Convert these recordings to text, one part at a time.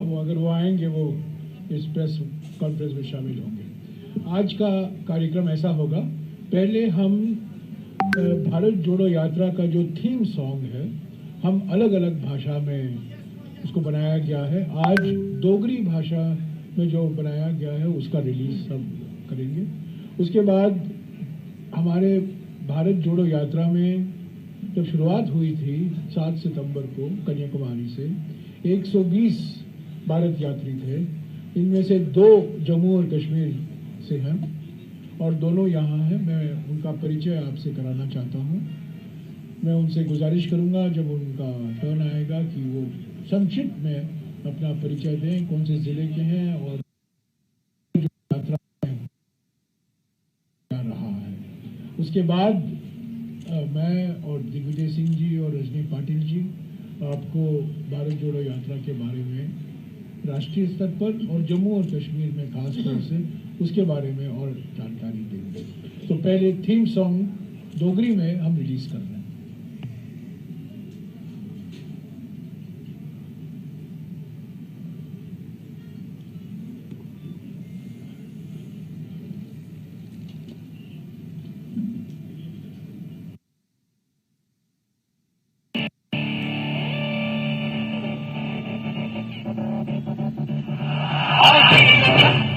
अगर वो आएंगे वो इस प्रेस कॉन्फ्रेंस में शामिल होंगे। आज का कार्यक्रम ऐसा होगा, पहले हम भारत जोड़ो यात्रा का जो थीम सॉन्ग है हम अलग अलग भाषा में उसको बनाया गया है। आज डोगरी भाषा में जो बनाया गया है उसका रिलीज हम करेंगे। उसके बाद हमारे भारत जोड़ो यात्रा में जब शुरुआत हुई थी 7 सितंबर को कन्याकुमारी से 120 भारत यात्री थे। इनमें से 2 जम्मू और कश्मीर से हैं और दोनों यहाँ हैं। मैं उनका परिचय आपसे कराना चाहता हूँ। मैं उनसे गुजारिश करूँगा जब उनका टर्न आएगा कि वो संक्षिप्त में अपना परिचय दें, कौन से ज़िले के हैं और यात्रा क्या रहा है। उसके बाद मैं और दिग्विजय सिंह जी और रजनी पाटिल जी आपको भारत जोड़ो यात्रा के बारे में राष्ट्रीय स्तर पर और जम्मू और कश्मीर में खास तौर से उसके बारे में और जानकारी देंगे। तो पहले थीम सॉन्ग डोगरी में हम रिलीज कर रहे हैं।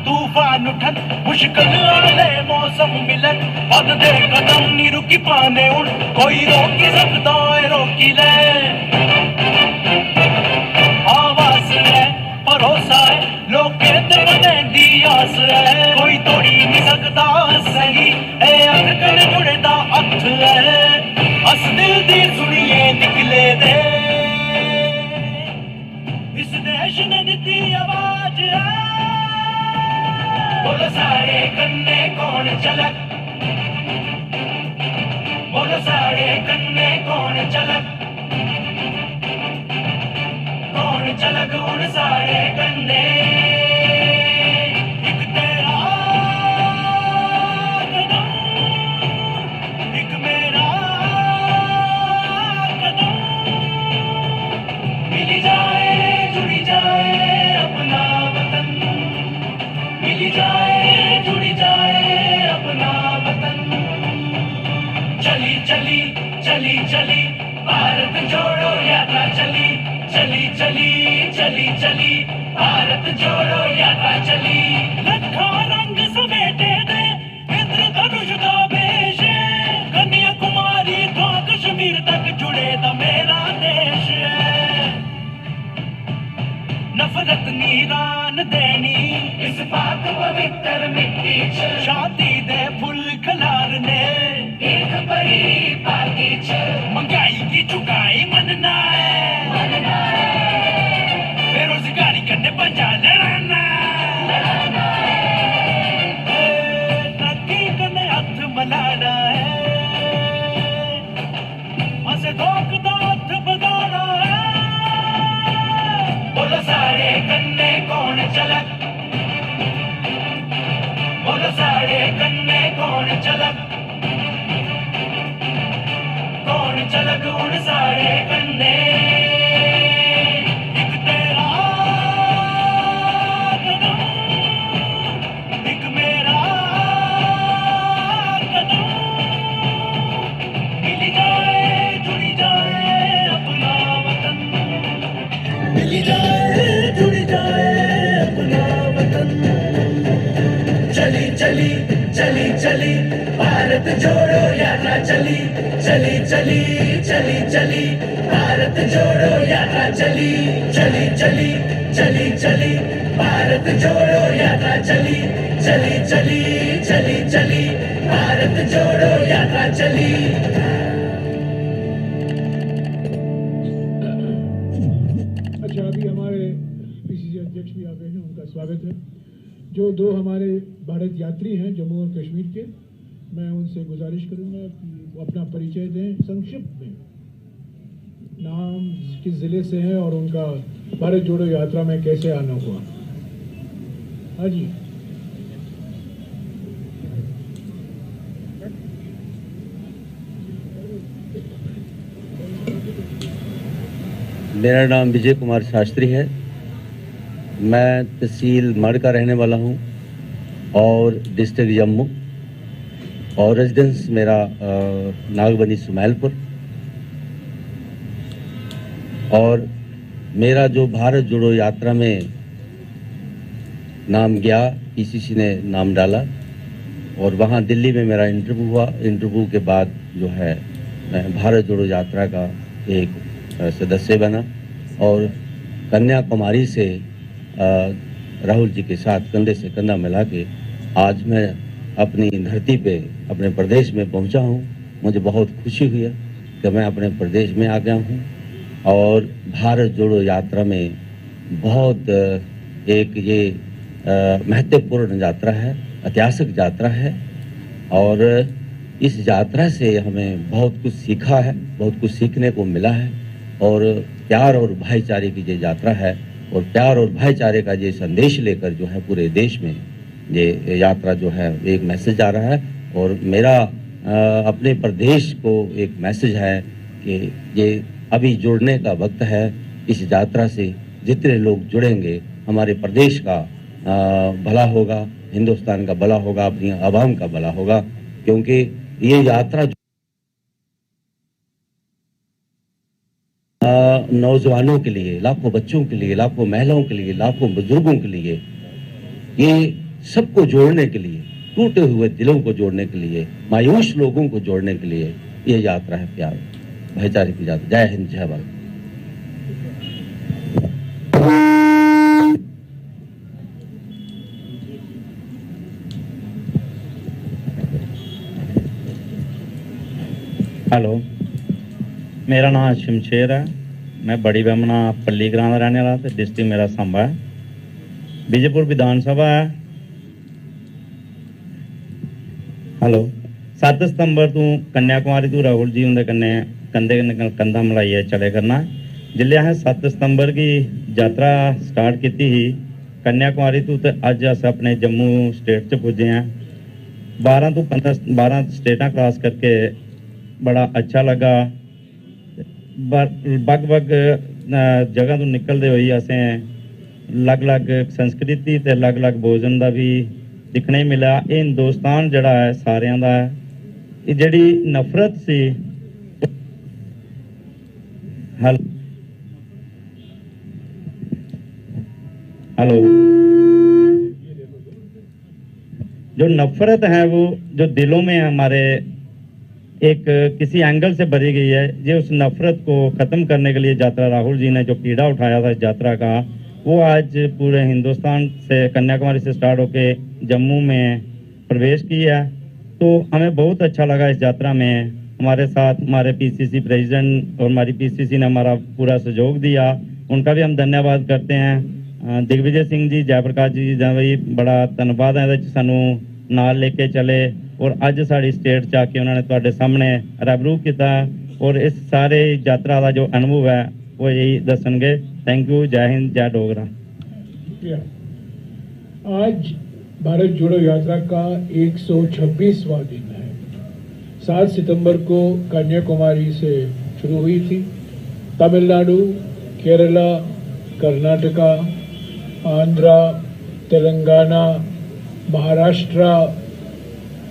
तूफान उठन मुश्किल आले मौसम मिलन पद दे कदम नी रुकी पाने उन कोई रोकी सकता है रोकी ले आवाज है भरोसा है लोके ते बने दी आस है कोई तोड़ी नहीं सकता सही ए अख कन जुड़े दा हथ है अस दिल दी सुनिए निकले दे इस देश ने दी आवाज है बोलो सारे कन्ने कौन चलक बोलो सारे कन्ने कौन चलक उन सारे कन्ने एक तेरा कदम एक मेरा कदम मिल जाए जुड़ी जाए अपना वतन मिल जाए जुड़ी जाए अपना वतन चली चली चली चली भारत जोड़ो यात्रा चली चली चली चली चली भारत जोड़ो यात्रा चली लखा रंग समेटे दे इंद्र धनुष का वेश कन्याकुमारी तो कश्मीर तक जुड़े दा मेरा देश नफरत नीरान देनी इस पाक पवित्र मिट्टी च शादी दे फुल खलारने एक परी पार्टी च महंगाई की चुकाई मनना है बेरोजगारी करने पंजा लड़ाना तरक्की करने हथ मलाना है असे धोख दा हथ बदाना है बोलो सारे कन्ने कौन चलक बोलो सारे कन्ने कौन चलक उन सारे कन्ने एक तेरा कदम एक मेरा कदम मिल जाए जुड़ी जाए अपना वतन मिल जाए जुड़ी जाए अपना वतन चली चली चली चली भारत जोड़ो यात्रा चली चली चली चली चली भारत जोड़ो यात्रा चली चली चली चली चली भारत जोड़ो यात्रा चली चली चली चली चली भारत जोड़ो यात्रा चली। अच्छा, अभी हमारे पीसीसी अध्यक्ष भी आ गए हैं, उनका स्वागत है। जो 2 हमारे भारत यात्री हैं जम्मू और कश्मीर के, मैं उनसे गुजारिश करूंगा कि वो अपना परिचय दें संक्षिप्त में, नाम, किस ज़िले से हैं और उनका भारत जोड़ो यात्रा में कैसे आना हुआ। हाँ जी। मेरा नाम विजय कुमार शास्त्री है। मैं तहसील मढ़ का रहने वाला हूँ और डिस्ट्रिक्ट जम्मू, और रेजिडेंस मेरा नागबनी सुमैलपुर। और मेरा जो भारत जोड़ो यात्रा में नाम गया, पीसीसी ने नाम डाला और वहाँ दिल्ली में मेरा इंटरव्यू हुआ। इंटरव्यू के बाद जो है मैं भारत जोड़ो यात्रा का एक सदस्य बना और कन्याकुमारी से राहुल जी के साथ कंधे से कंधा मिला के आज मैं अपनी धरती पे अपने प्रदेश में पहुंचा हूं। मुझे बहुत खुशी हुई है कि मैं अपने प्रदेश में आ गया हूं और भारत जोड़ो यात्रा में बहुत एक ये महत्वपूर्ण यात्रा है, ऐतिहासिक यात्रा है और इस यात्रा से हमें बहुत कुछ सीखा है, बहुत कुछ सीखने को मिला है। और प्यार और भाईचारे की ये यात्रा है और प्यार और भाईचारे का ये संदेश लेकर जो है पूरे देश में ये यात्रा जो है एक मैसेज आ रहा है। और मेरा अपने प्रदेश को एक मैसेज है कि ये अभी जुड़ने का वक्त है। इस यात्रा से जितने लोग जुड़ेंगे हमारे प्रदेश का भला होगा, हिंदुस्तान का भला होगा, अपनी आवाम का भला होगा, क्योंकि ये यात्रा नौजवानों के लिए, लाखों बच्चों के लिए, लाखों महिलाओं के लिए, लाखों बुजुर्गों के लिए, ये सबको जोड़ने के लिए, टूटे हुए दिलों को जोड़ने के लिए, मायूस लोगों को जोड़ने के लिए ये यात्रा है प्यार भाईचारे की यात्रा। जय हिंद, जय भारत। हेलो, मेरा नाम शमशेर है। मैं बड़ी बमना पल्ली ग्रां का रहने वाला, डिस्ट्रिक्ट मेरा सांबा है। विजयपुर विधान सभा है। हेलो, 7 सितंबर तू कन्याकुमारी तू राहुल जी उनके कन्ने कंधे कंधा मिलाइए चले करना। जिले असें 7 सितंबर की यात्रा स्टार्ट की ही कन्याकुमारी तू, तो अज अस अपने जम्मू स्टेट च पुजे हैं। 12 तो 12 स्टेटा क्रॉस करके बड़ा अच्छा लगा। बग जगह तो निकलते हुए असें अलग अलग संस्कृति ते अलग अलग भोजन का भी दिखने मिला। ये हिंदुस्तान जड़ा है सारियां दा है। ये जड़ी नफरत सी, हेलो, जो नफरत है वो जो दिलों में हमारे एक किसी एंगल से भरी गई है, ये उस नफरत को खत्म करने के लिए यात्रा राहुल जी ने जो कीड़ा उठाया था इस यात्रा का, वो आज पूरे हिंदुस्तान से कन्याकुमारी से स्टार्ट होके जम्मू में प्रवेश किया। तो हमें बहुत अच्छा लगा इस यात्रा में। हमारे साथ हमारे पीसीसी प्रेसिडेंट और हमारी पीसीसी ने हमारा पूरा सहयोग दिया, उनका भी हम धन्यवाद करते हैं। दिग्विजय सिंह जी, जयप्रकाश जी भाई बड़ा धन्यवाद है सानू नाल लेके चले और अज साड़ी स्टेट च आके उन्होंने तुहाडे सामने रूबरू किया और इस सारे यात्रा का जो अनुभव है वो यही दसणगे। Thank you. जय हिंद, जय डोगरा। आज भारत जोड़ो यात्रा का 126वां दिन है। 7 सितंबर को कन्याकुमारी से शुरू हुई थी। तमिलनाडु, केरला, कर्नाटका, आंध्रा, तेलंगाना, महाराष्ट्र,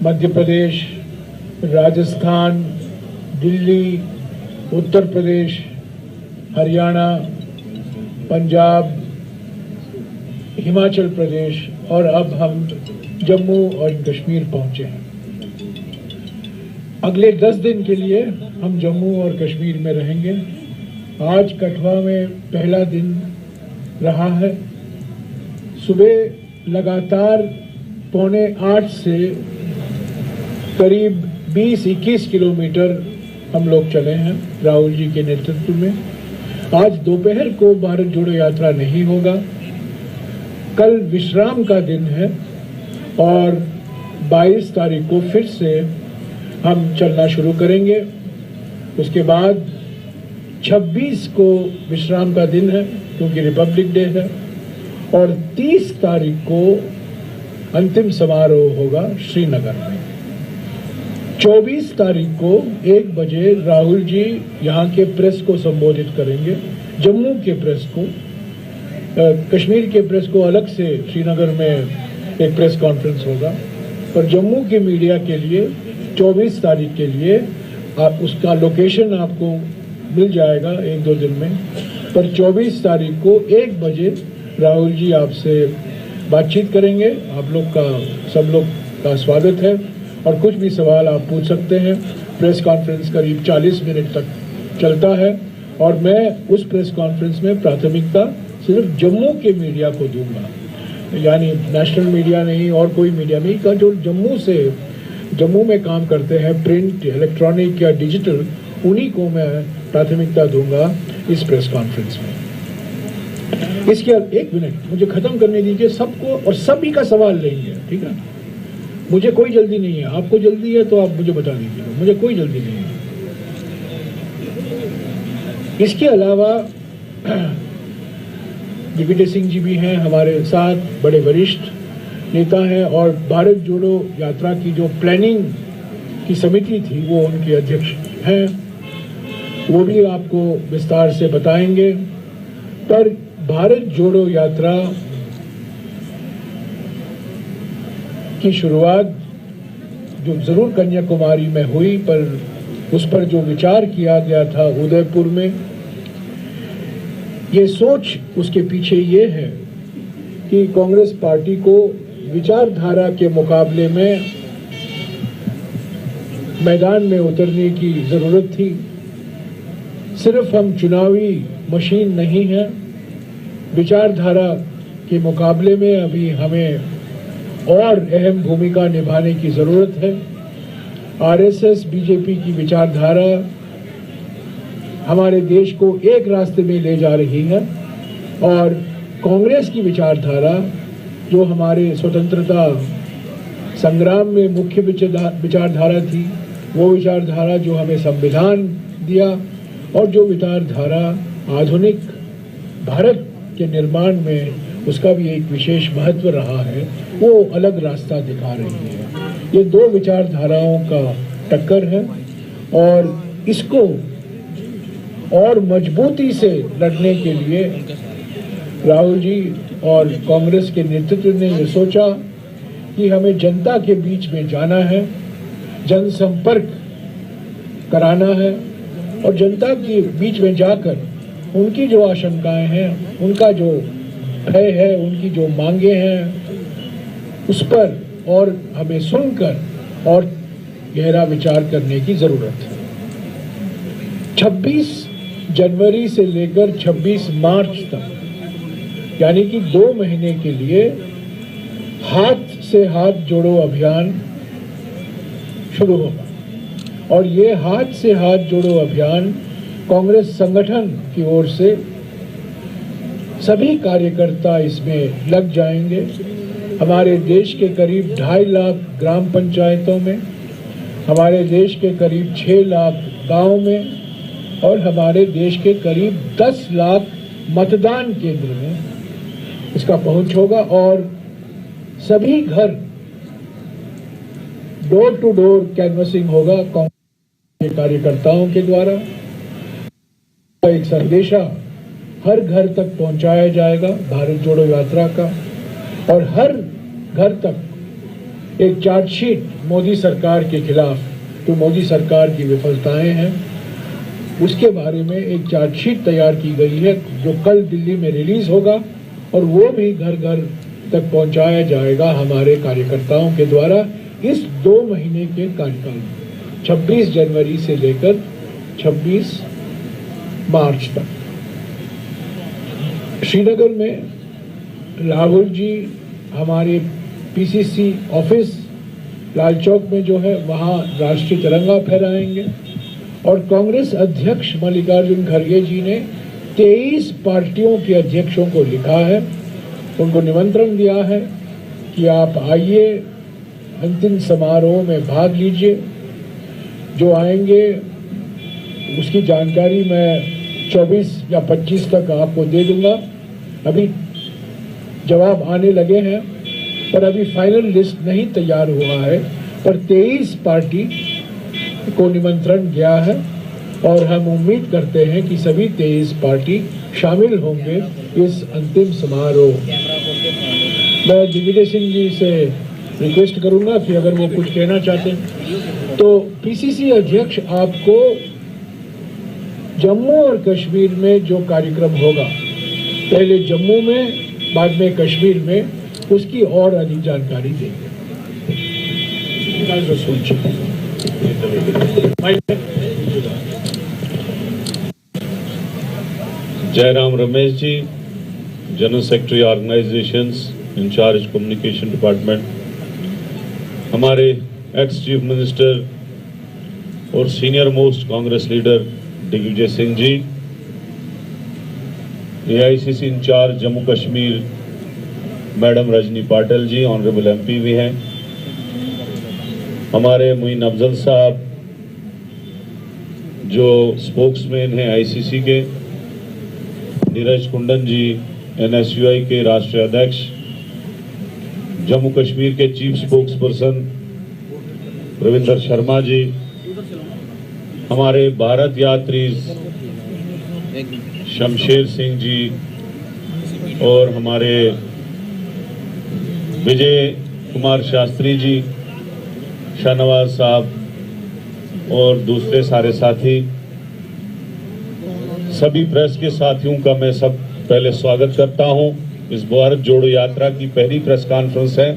मध्य प्रदेश, राजस्थान, दिल्ली, उत्तर प्रदेश, हरियाणा, पंजाब, हिमाचल प्रदेश और अब हम जम्मू और कश्मीर पहुंचे हैं। अगले 10 दिन के लिए हम जम्मू और कश्मीर में रहेंगे। आज कठुआ में पहला दिन रहा है। सुबह लगातार 7:45 से करीब 20-21 किलोमीटर हम लोग चले हैं राहुल जी के नेतृत्व में। आज दोपहर को भारत जोड़ो यात्रा नहीं होगा। कल विश्राम का दिन है और 22 तारीख को फिर से हम चलना शुरू करेंगे। उसके बाद 26 को विश्राम का दिन है क्योंकि रिपब्लिक डे है और 30 तारीख को अंतिम समारोह होगा श्रीनगर में। 24 तारीख को 1 बजे राहुल जी यहाँ के प्रेस को संबोधित करेंगे, जम्मू के प्रेस को। कश्मीर के प्रेस को अलग से श्रीनगर में एक प्रेस कॉन्फ्रेंस होगा, और जम्मू के मीडिया के लिए 24 तारीख के लिए आप उसका लोकेशन आपको मिल जाएगा 1-2 दिन में। पर 24 तारीख को 1 बजे राहुल जी आपसे बातचीत करेंगे। आप लोग का, सब लोग का स्वागत है, और कुछ भी सवाल आप पूछ सकते हैं। प्रेस कॉन्फ्रेंस करीब 40 मिनट तक चलता है, और मैं उस प्रेस कॉन्फ्रेंस में प्राथमिकता सिर्फ जम्मू के मीडिया को दूंगा, यानी नेशनल मीडिया नहीं और कोई मीडिया नहीं का, जो जम्मू में काम करते हैं, प्रिंट, इलेक्ट्रॉनिक या डिजिटल, उन्हीं को मैं प्राथमिकता दूंगा इस प्रेस कॉन्फ्रेंस में। इसके 1 मिनट मुझे खत्म करने दीजिए सबको, और सभी का सवाल लेंगे, ठीक है? मुझे कोई जल्दी नहीं है, आपको जल्दी है तो आप मुझे बता दीजिएगा, मुझे कोई जल्दी नहीं है। इसके अलावा दिग्विजय सिंह जी भी हैं हमारे साथ, बड़े वरिष्ठ नेता हैं, और भारत जोड़ो यात्रा की जो प्लानिंग की समिति थी वो उनके अध्यक्ष हैं, वो भी आपको विस्तार से बताएंगे। पर भारत जोड़ो यात्रा की शुरुआत जो जरूर कन्याकुमारी में हुई, पर उस पर जो विचार किया गया था उदयपुर में, ये सोच उसके पीछे ये है कि कांग्रेस पार्टी को विचारधारा के मुकाबले में मैदान में उतरने की जरूरत थी। सिर्फ हम चुनावी मशीन नहीं है, विचारधारा के मुकाबले में अभी हमें और अहम भूमिका निभाने की जरूरत है। आरएसएस, बीजेपी की विचारधारा हमारे देश को एक रास्ते में ले जा रही है, और कांग्रेस की विचारधारा जो हमारे स्वतंत्रता संग्राम में मुख्य विचारधारा थी, वो विचारधारा जो हमें संविधान दिया, और जो विचारधारा आधुनिक भारत के निर्माण में उसका भी एक विशेष महत्व रहा है, वो अलग रास्ता दिखा रही है। ये 2 विचारधाराओं का टक्कर है, और इसको और मजबूती से लड़ने के लिए राहुल जी और कांग्रेस के नेतृत्व ने ये सोचा कि हमें जनता के बीच में जाना है, जनसंपर्क कराना है, और जनता के बीच में जाकर उनकी जो आशंकाएं हैं, उनका जो भय है, उनकी जो मांगे हैं, उस पर और हमें सुनकर और गहरा विचार करने की जरूरत है। 26 जनवरी से लेकर 26 मार्च तक, यानी कि 2 महीने के लिए हाथ से हाथ जोड़ो अभियान शुरू होगा, और ये हाथ से हाथ जोड़ो अभियान कांग्रेस संगठन की ओर से सभी कार्यकर्ता इसमें लग जाएंगे। हमारे देश के करीब 2.5 लाख ग्राम पंचायतों में, हमारे देश के करीब 6 लाख गांव में, और हमारे देश के करीब 10 लाख मतदान केंद्र में इसका पहुंच होगा, और सभी घर डोर टू डोर कैनवसिंग होगा कांग्रेस के कार्यकर्ताओं के द्वारा। एक संदेशा हर घर तक पहुंचाया जाएगा भारत जोड़ो यात्रा का, और हर घर तक एक चार्जशीट मोदी सरकार के खिलाफ, जो मोदी सरकार की विफलताएं हैं उसके बारे में एक चार्जशीट तैयार की गई है, जो कल दिल्ली में रिलीज होगा, और वो भी घर घर तक पहुंचाया जाएगा हमारे कार्यकर्ताओं के द्वारा इस 2 महीने के कार्यकाल में, 26 जनवरी से लेकर 26 मार्च तक। श्रीनगर में राहुल जी हमारे पीसीसी ऑफिस लाल चौक में जो है वहाँ राष्ट्रीय तिरंगा फहराएंगे, और कांग्रेस अध्यक्ष मल्लिकार्जुन खड़गे जी ने 23 पार्टियों के अध्यक्षों को लिखा है, उनको निमंत्रण दिया है कि आप आइए, अंतिम समारोह में भाग लीजिए। जो आएंगे उसकी जानकारी मैं 24 या 25 तक आपको दे दूंगा। अभी जवाब आने लगे हैं, पर अभी फाइनल लिस्ट नहीं तैयार हुआ है, पर 23 पार्टी को निमंत्रण गया है, और हम उम्मीद करते हैं कि सभी 23 पार्टी शामिल होंगे इस अंतिम समारोह, मैं दिग्विजय सिंह जी से रिक्वेस्ट करूंगा कि अगर वो कुछ कहना चाहते हैं तो पीसीसी अध्यक्ष आपको जम्मू और कश्मीर में जो कार्यक्रम होगा, पहले जम्मू में बाद में कश्मीर में, उसकी और अधिक जानकारी देंगे। Jairam Ramesh ji, general secretary organisations incharge communication department, हमारे एक्स चीफ मिनिस्टर और senior most Congress leader Digvijaya Singh ji, AICC incharge Jammu Kashmir madam Rajni Patil ji, honourable MP भी हैं, हमारे मुइन अफजल साहब जो स्पोक्समैन हैं आईसीसी के, नीरज कुंडन जी एनएसयूआई के राष्ट्रीय अध्यक्ष, जम्मू कश्मीर के chief spokes person Ravinder Sharma ji, हमारे भारत यात्री शमशेर सिंह जी और हमारे विजय कुमार शास्त्री जी, शाहनवाज साहब और दूसरे सारे साथी, सभी प्रेस के साथियों का मैं सब पहले स्वागत करता हूं। इस भारत जोड़ो यात्रा की पहली प्रेस कॉन्फ्रेंस है।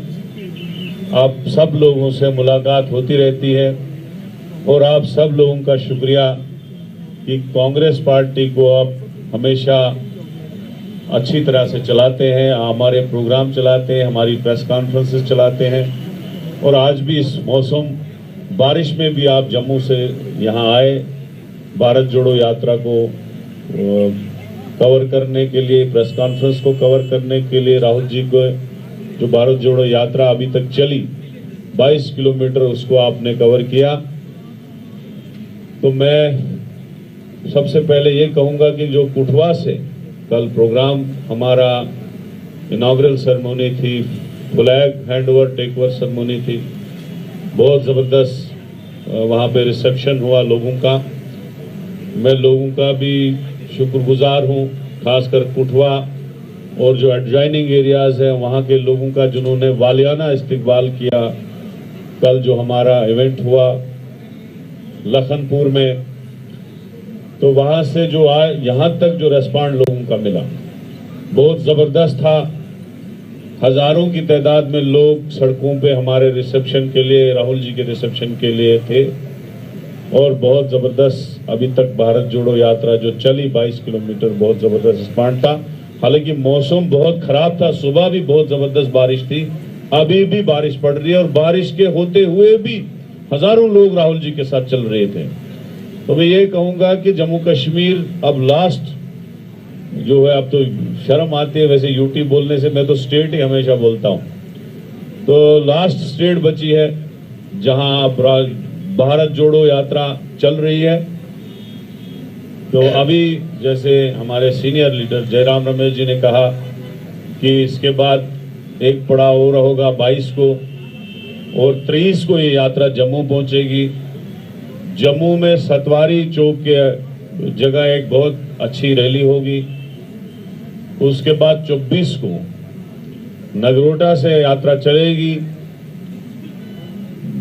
आप सब लोगों से मुलाकात होती रहती है और आप सब लोगों का शुक्रिया कि कांग्रेस पार्टी को आप हमेशा अच्छी तरह से चलाते हैं, हमारे प्रोग्राम चलाते हैं, हमारी प्रेस कॉन्फ्रेंसेस चलाते हैं और आज भी इस मौसम बारिश में भी आप जम्मू से यहाँ आए भारत जोड़ो यात्रा को कवर करने के लिए, प्रेस कॉन्फ्रेंस को कवर करने के लिए। राहुल जी को जो भारत जोड़ो यात्रा अभी तक चली 22 किलोमीटर, उसको आपने कवर किया। तो मैं सबसे पहले ये कहूँगा कि जो कुठवा से कल प्रोग्राम हमारा इनॉग्रल सेरेमनी थी, flag handover take over ceremony थी, बहुत ज़बरदस्त वहाँ पे रिसेप्शन हुआ लोगों का। मैं लोगों का भी शुक्रगुजार हूँ, खासकर कुठवा और जो एडजॉइनिंग एरियाज़ हैं वहाँ के लोगों का, जिन्होंने वालियाना इस्तकबाल किया। कल जो हमारा इवेंट हुआ लखनपुर में, तो वहाँ से जो आए यहाँ तक जो रेस्पॉन्ड लोगों का मिला बहुत ज़बरदस्त था। हज़ारों की तादाद में लोग सड़कों पे हमारे रिसेप्शन के लिए, राहुल जी के रिसेप्शन के लिए थे और बहुत ज़बरदस्त अभी तक भारत जोड़ो यात्रा जो चली 22 किलोमीटर, बहुत ज़बरदस्त रिस्पॉन्ड था। हालांकि मौसम बहुत ख़राब था, सुबह भी बहुत ज़बरदस्त बारिश थी, अभी भी बारिश पड़ रही है और बारिश के होते हुए भी हज़ारों लोग राहुल जी के साथ चल रहे थे। तो मैं ये कहूँगा कि जम्मू कश्मीर अब लास्ट जो है, अब तो शर्म आती है वैसे यूटी बोलने से, मैं तो स्टेट ही हमेशा बोलता हूँ, तो लास्ट स्टेट बची है जहाँ अब भारत जोड़ो यात्रा चल रही है। तो अभी जैसे हमारे सीनियर लीडर जयराम रमेश जी ने कहा कि इसके बाद एक पड़ाव और होगा 22 को और 23 को ये यात्रा जम्मू पहुंचेगी। जम्मू में सतवारी चौक के जगह एक बहुत अच्छी रैली होगी। उसके बाद 24 को नगरोटा से यात्रा चलेगी,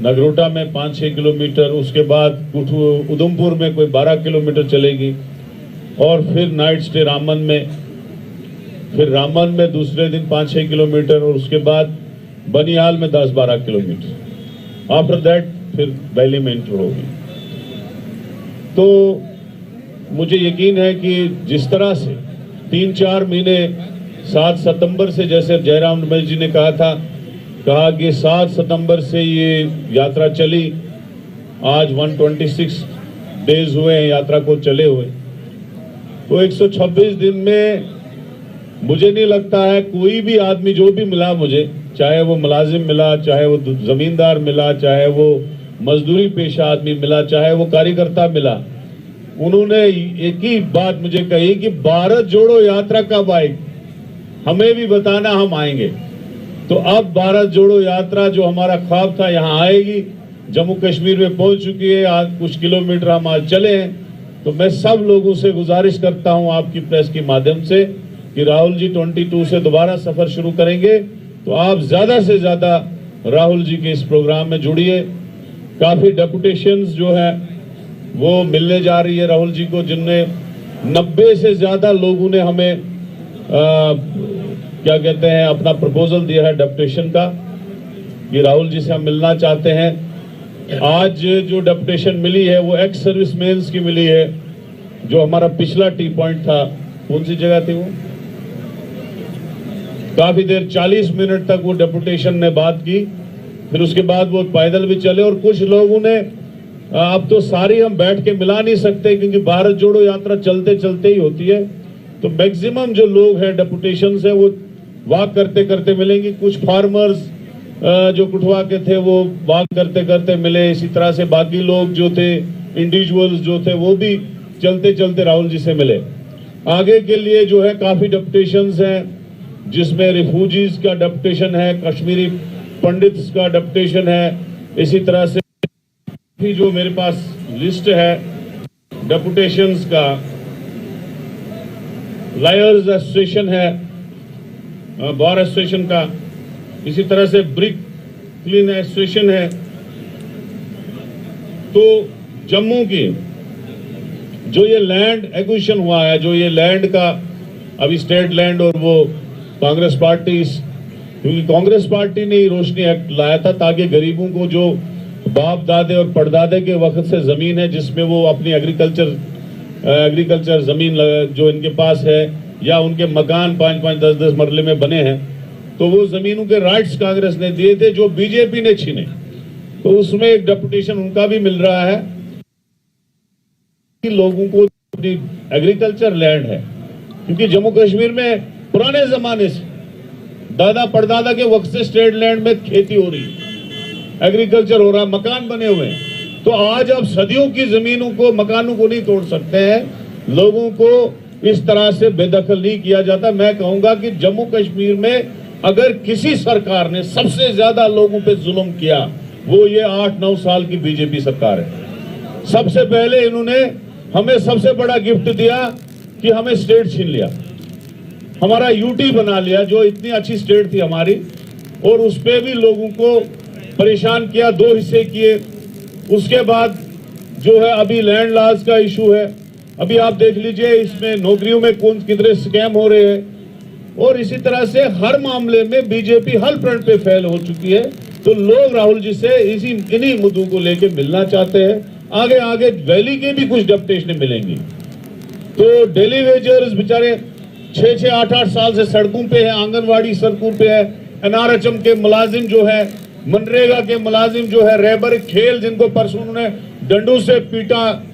नगरोटा में 5-6 किलोमीटर, उसके बाद उधमपुर में कोई 12 किलोमीटर चलेगी और फिर नाइट स्टे रामबन में, फिर रामबन में दूसरे दिन 5-6 किलोमीटर और उसके बाद बनिहाल में 10-12 किलोमीटर। आफ्टर दैट फिर वैली में एंटर होगी। तो मुझे यकीन है कि जिस तरह से 3-4 महीने 7 सितंबर से, जैसे जयराम रमेश जी ने कहा कि 7 सितंबर से ये यात्रा चली, आज 126 डेज हुए हैं यात्रा को चले हुए, तो 126 दिन में मुझे नहीं लगता है कोई भी आदमी जो भी मिला मुझे, चाहे वो मुलाजिम मिला, चाहे वो जमींदार मिला, चाहे वो मजदूरी पेशा आदमी मिला, चाहे वो कार्यकर्ता मिला, उन्होंने एक ही बात मुझे कही कि भारत जोड़ो यात्रा कब आएगी, हमें भी बताना, हम आएंगे। तो अब भारत जोड़ो यात्रा जो हमारा ख्वाब था यहाँ आएगी, जम्मू कश्मीर में पहुंच चुकी है। आज कुछ किलोमीटर हम आज चले हैं। तो मैं सब लोगों से गुजारिश करता हूं आपकी प्रेस के माध्यम से कि राहुल जी 22 से दोबारा सफर शुरू करेंगे, तो आप ज्यादा से ज्यादा राहुल जी के इस प्रोग्राम में जुड़िए। काफी डेपुटेशंस जो है वो मिलने जा रही है राहुल जी को, जिनमें 90 से ज्यादा लोगों ने हमें क्या कहते हैं अपना प्रपोजल दिया है डेपुटेशन का कि राहुल जी से हम मिलना चाहते हैं। आज जो डेपुटेशन मिली है वो एक्स सर्विसमैन की मिली है। जो हमारा पिछला टी पॉइंट था, कौन सी जगह थी वो, काफी देर 40 मिनट तक वो डेपुटेशन ने बात की, फिर उसके बाद वो पैदल भी चले। और कुछ लोगों ने, अब तो सारी हम बैठ के मिला नहीं सकते क्योंकि भारत जोड़ो यात्रा चलते चलते ही होती है, तो मैक्सिमम जो लोग हैं डेपुटेशन से वो वॉक करते करते मिलेंगे। कुछ फार्मर्स जो कुठवा के थे वो वॉक करते करते मिले, इसी तरह से बाकी लोग जो थे, इंडिविजुअल्स जो थे, वो भी चलते चलते राहुल जी से मिले। आगे के लिए जो है काफी डेपुटेशंस हैं, जिसमें रिफ्यूजीज का डेपुटेशन है, कश्मीरी पंडित्स का डेपुटेशन है, इसी तरह से भी जो मेरे पास लिस्ट है डेपुटेशंस का, लायर्स एसोसिएशन है, बार एसोसिएशन का, इसी तरह से ब्रिक क्लीन एसोसिएशन है। तो जम्मू की जो ये लैंड एक्विजिशन हुआ है, जो ये लैंड का अभी स्टेट लैंड, और वो कांग्रेस पार्टी, क्योंकि कांग्रेस पार्टी ने रोशनी एक्ट लाया था ताकि गरीबों को जो बाप दादे और परदादे के वक्त से जमीन है, जिसमें वो अपनी एग्रीकल्चर जमीन जो इनके पास है, या उनके मकान 5-5, 10-10 मरले में बने हैं, तो वो जमीनों के राइट्स कांग्रेस ने दिए थे जो बीजेपी ने छीने। तो उसमें एक डेपुटेशन उनका भी मिल रहा है कि लोगों को अपनी एग्रीकल्चर लैंड है, क्योंकि जम्मू कश्मीर में पुराने जमाने से दादा परदादा के वक्त से स्टेट लैंड में खेती हो रही, एग्रीकल्चर हो रहा, मकान बने हुए हैं। तो आज अब सदियों की जमीनों को, मकानों को नहीं तोड़ सकते हैं, लोगों को इस तरह से बेदखल नहीं किया जाता। मैं कहूंगा कि जम्मू कश्मीर में अगर किसी सरकार ने सबसे ज्यादा लोगों पे जुल्म किया, वो ये 8-9 साल की बीजेपी सरकार है। सबसे पहले इन्होंने हमें सबसे बड़ा गिफ्ट दिया कि हमें स्टेट छीन लिया, हमारा यूटी बना लिया, जो इतनी अच्छी स्टेट थी हमारी, और उस पे भी लोगों को परेशान किया, 2 हिस्से किए। उसके बाद जो है अभी लैंड लॉस का इशू है, अभी आप देख लीजिए इसमें नौकरियों में कौन कितने स्कैम हो रहे हैं, और इसी तरह से हर मामले में बीजेपी हर फ्रंट पे फेल हो चुकी है। तो लोग राहुल जी से इन्हीं मुद्दों को लेके मिलना चाहते हैं। आगे आगे वैली के भी कुछ डेपुटेशन मिलेंगी। तो डेली वेजर्स बेचारे 6-6, 8-8 साल से सड़कों पे है, आंगनवाड़ी सड़कों पे है, एनआरएचएम के मुलाजिम जो है, मनरेगा के मुलाजिम जो है, रेबर खेल जिनको परसों उन्होंने डंडों से पीटा,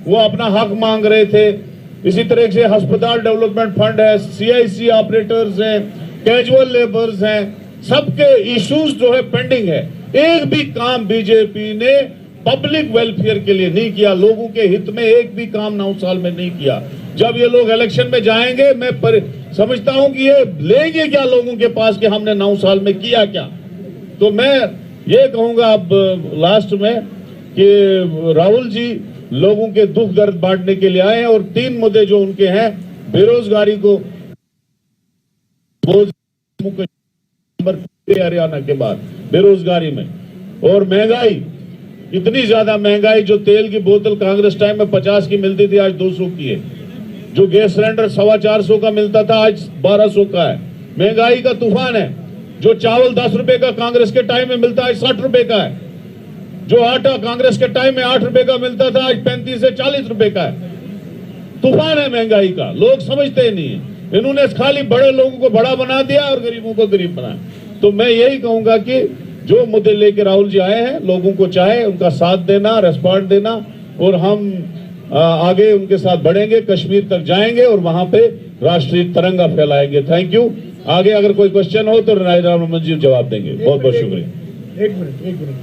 वो अपना हक मांग रहे थे। इसी तरह से अस्पताल डेवलपमेंट फंड है, सीआईसी ऑपरेटर्स हैं, कैजुअल लेबर्स हैं, सबके इश्यूज जो है पेंडिंग है। एक भी काम बीजेपी ने पब्लिक वेलफेयर के लिए नहीं किया, लोगों के हित में एक भी काम 9 साल में नहीं किया। जब ये लोग इलेक्शन में जाएंगे, मैं समझता हूं कि ये लेंगे क्या लोगों के पास कि हमने 9 साल में किया क्या। तो मैं ये कहूंगा अब लास्ट में कि राहुल जी लोगों के दुख दर्द बांटने के लिए आए हैं, और 3 मुद्दे जो उनके हैं, बेरोजगारी को, हरियाणा के बाद बेरोजगारी में, और महंगाई, इतनी ज्यादा महंगाई, जो तेल की बोतल कांग्रेस टाइम में 50 की मिलती थी आज 200 की है, जो गैस सिलेंडर 425 का मिलता था आज 1200 का है। महंगाई का तूफान है। जो चावल 10 रुपए का कांग्रेस के टाइम में मिलता है 60 रुपए का है। जो आटा कांग्रेस के टाइम में 8 रुपए का मिलता था आज 35 से 40 रुपए का है। तूफान है महंगाई का, लोग समझते ही नहीं है। इन्होंने खाली बड़े लोगों को बड़ा बना दिया और गरीबों को गरीब बनाया। तो मैं यही कहूंगा कि जो मुद्दे लेके राहुल जी आए हैं, लोगों को चाहे उनका साथ देना, रेस्पॉन्ड देना, और हम आगे उनके साथ बढ़ेंगे, कश्मीर तक जाएंगे और वहां पे राष्ट्रीय तिरंगा फैलाएंगे। Thank you. आगे अगर कोई क्वेश्चन हो तो राम रमन जी जवाब देंगे। बहुत बहुत शुक्रिया। एक मिनट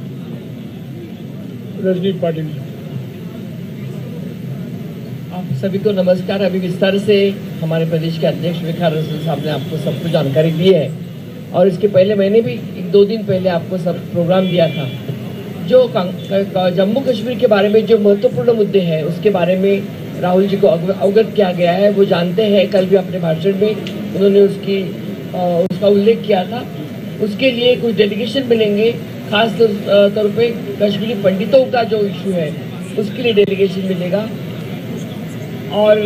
रजनीश पाटिल। आप सभी को नमस्कार। अभी विस्तार से हमारे प्रदेश के अध्यक्ष विखार रसूल साहब ने आपको सब कुछ जानकारी दी है, और इसके पहले मैंने भी 1-2 दिन पहले आपको सब प्रोग्राम दिया था। जो जम्मू कश्मीर के बारे में जो महत्वपूर्ण मुद्दे हैं उसके बारे में राहुल जी को अवगत किया गया है, वो जानते हैं। कल भी अपने भाषण में उन्होंने उसका उल्लेख किया था। उसके लिए कुछ डेलीगेशन मिलेंगे, खास तौर पे कश्मीरी पंडितों का जो इशू है उसके लिए डेलीगेशन मिलेगा। और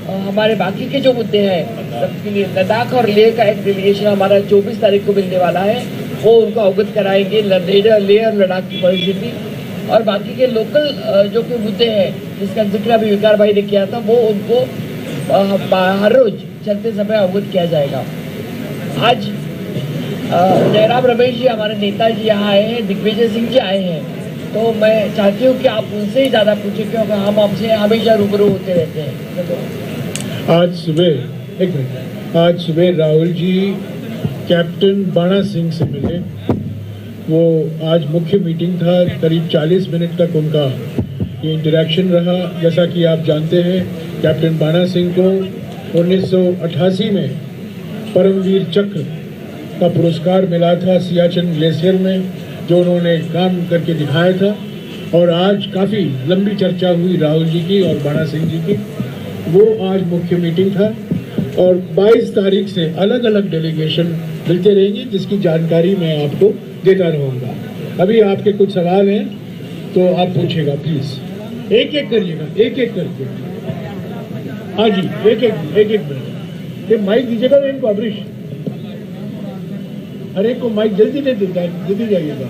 हमारे बाकी के जो मुद्दे हैं सबके लिए लद्दाख और लेह का एक डेलीगेशन हमारा 24 तारीख को मिलने वाला है, वो उनको अवगत कराएंगे लेह और लद्दाख की परिस्थिति। और बाकी के लोकल जो कोई मुद्दे हैं जिसका जिक्र अभी विकार भाई ने किया था, वो उनको हर रोज चलते समय अवगत किया जाएगा। आज जयराम रमेश जी हमारे नेताजी यहाँ आए हैं, दिग्विजय सिंह जी आए हैं, तो मैं चाहती हूँ कि आप उनसे ही ज़्यादा पूछें, क्योंकि हम आपसे हमेशा रूबरू होते रहते हैं। आज सुबह राहुल जी कैप्टन बाणा सिंह से मिले। वो आज मुख्य मीटिंग था, करीब 40 मिनट तक उनका ये इंटरेक्शन रहा। जैसा कि आप जानते हैं, कैप्टन बाणा सिंह को 1988 में परमवीर चक्र का पुरस्कार मिला था सियाचिन ग्लेशियर में, जो उन्होंने काम करके दिखाया था। और आज काफ़ी लंबी चर्चा हुई राहुल जी की और बाणा सिंह जी की। वो आज मुख्य मीटिंग था और 22 तारीख से अलग अलग डेलीगेशन मिलते रहेंगे, जिसकी जानकारी मैं आपको देता रहूँगा। अभी आपके कुछ सवाल हैं तो आप पूछेगा प्लीज़, एक एक करिएगा, एक एक करके। हाँ जी, एक एक मिनट। ये माइक दीजिएगा ना इनको, अमरीश, अरे को माइक जल्दी दे देता है, जल्दी जाइएगा।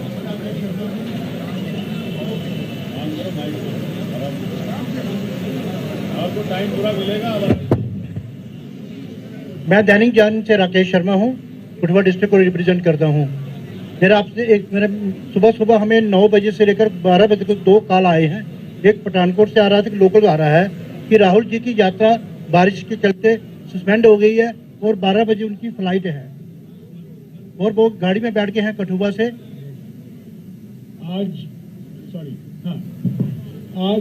आपको टाइम पूरा मिलेगा। मैं दैनिक जागरण से राकेश शर्मा हूँ, कठुआ डिस्ट्रिक्ट को रिप्रेजेंट करता हूँ। मेरा आपसे मेरा सुबह हमें 9 बजे से लेकर 12 बजे तक 2 कॉल आए हैं। एक पठानकोट से आ रहा था, कि लोकल आ रहा है कि राहुल जी की यात्रा बारिश के चलते सस्पेंड हो गई है और 12 बजे उनकी फ्लाइट है और वो गाड़ी में बैठ के हैं कठुआ से। आज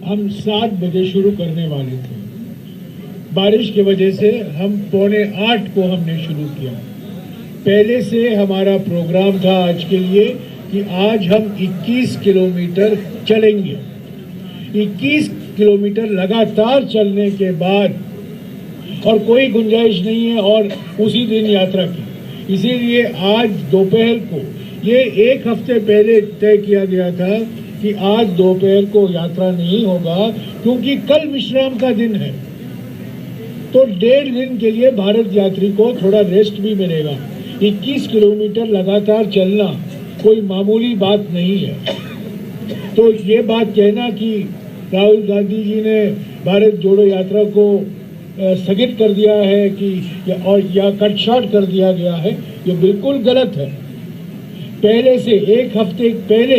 हम 7 बजे शुरू करने वाले थे। बारिश की वजह से हम 7:45 को हमने शुरू किया। पहले से हमारा प्रोग्राम था आज के लिए कि आज हम 21 किलोमीटर चलेंगे। 21 किलोमीटर लगातार चलने के बाद और कोई गुंजाइश नहीं है और उसी दिन यात्रा की। इसीलिए आज दोपहर को, ये 1 हफ्ते पहले तय किया गया था कि आज दोपहर को यात्रा नहीं होगा, क्योंकि कल विश्राम का दिन है। तो 1.5 दिन के लिए भारत यात्री को थोड़ा रेस्ट भी मिलेगा। 21 किलोमीटर लगातार चलना कोई मामूली बात नहीं है। तो ये बात कहना कि राहुल गांधी जी ने भारत जोड़ो यात्रा को स्थगित कर दिया है कि या कट शॉर्ट कर दिया गया है, ये बिल्कुल गलत है। पहले से 1 हफ्ते पहले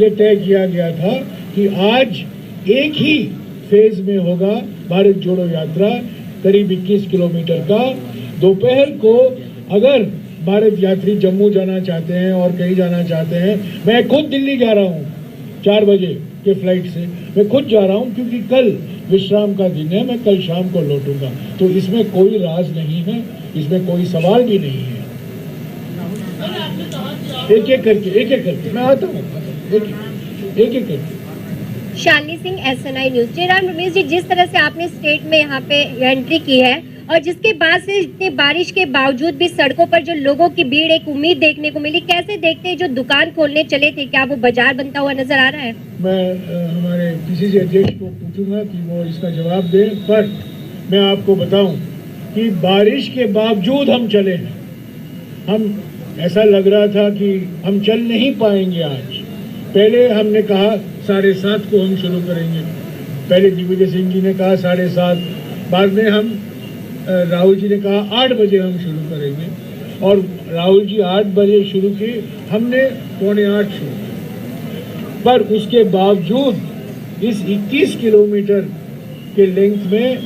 ये तय किया गया था कि आज एक ही फेज में होगा भारत जोड़ो यात्रा, करीब 21 किलोमीटर का। दोपहर को अगर भारत यात्री जम्मू जाना चाहते हैं और कहीं जाना चाहते हैं, मैं खुद दिल्ली जा रहा हूँ 4 बजे के फ्लाइट से, मैं खुद जा रहा हूँ क्योंकि कल विश्राम का दिन है, मैं कल शाम को लौटूंगा। तो इसमें कोई राज नहीं है, इसमें कोई सवाल भी नहीं है। एक एक करके मैं आता हूँ, एक एक करके। Shalini Singh, SNI news. जयराम रमेश जी, जिस तरह से आपने स्टेट में यहाँ पे एंट्री की है और जिसके बाद से इतनी बारिश के बावजूद भी सड़कों पर जो लोगों की भीड़, एक उम्मीद देखने को मिली, कैसे देखते हैं जो दुकान खोलने चले थे, क्या वो बाजार बनता हुआ नजर आ रहा है? मैं हमारे किसी अध्यक्ष को पूछूंगा कि वो इसका जवाब दे, पर मैं आपको बताऊं कि बारिश के बावजूद हम चले हैं। हम ऐसा लग रहा था कि हम चल नहीं पाएंगे आज। पहले हमने कहा 7:30 को हम शुरू करेंगे, पहले दिग्विजय सिंह जी ने कहा 7:30, बाद में हम राहुल जी ने कहा 8 बजे हम शुरू करेंगे और राहुल जी 8 बजे शुरू किए, हमने 7:45 शुरू किया। पर उसके बावजूद इस 21 किलोमीटर के लेंथ में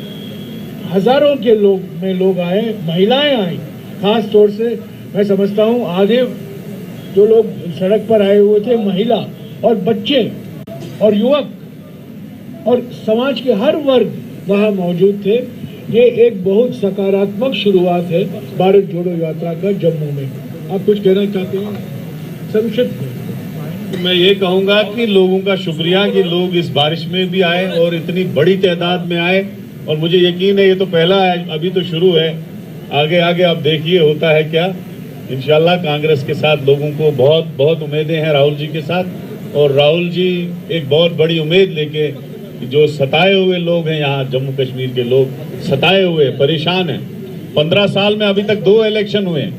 हजारों के लोग आए, महिलाएं आई। खास तौर से मैं समझता हूँ आधे जो लोग सड़क पर आए हुए थे महिला और बच्चे और युवक और समाज के हर वर्ग वहाँ मौजूद थे। ये एक बहुत सकारात्मक शुरुआत है भारत जोड़ो यात्रा का जम्मू में। आप कुछ कहना चाहते हैं? संक्षिप्त में। तो मैं ये कहूंगा कि लोगों का शुक्रिया कि लोग इस बारिश में भी आए और इतनी बड़ी तादाद में आए, और मुझे यकीन है ये तो पहला है, अभी तो शुरू है, आगे आगे आप देखिए होता है क्या। इंशाल्लाह कांग्रेस के साथ लोगों को बहुत बहुत उम्मीदें हैं, राहुल जी के साथ, और राहुल जी एक बहुत बड़ी उम्मीद लेके कि जो सताए हुए लोग हैं यहाँ जम्मू कश्मीर के लोग सताए हुए परेशान हैं, 15 साल में अभी तक 2 इलेक्शन हुए हैं।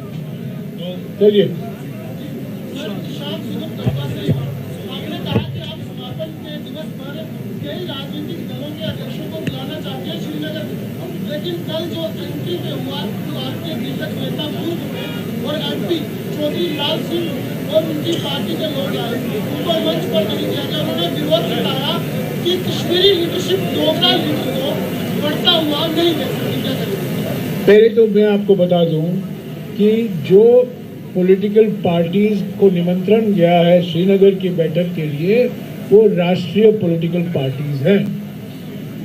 चलिए लेकिन कल जो एंट्री में हुआ तो आपके दिग्गज नेता पूर्व में और एमपी चौधरी लाल सिंह और उनकी पार्टी के लोग आए, उनको मंच पर नहीं किया गया। उन्होंने विरोध जताया कि कश्मीरी लीडरशिप डोगरा लीडर को बढ़ता हुआ नहीं देख सकती। क्या करेंगे? पहले तो मैं आपको बता दूं कि जो पॉलिटिकल पार्टीज को निमंत्रण गया है श्रीनगर की बैठक के लिए वो राष्ट्रीय पॉलिटिकल पार्टीज हैं।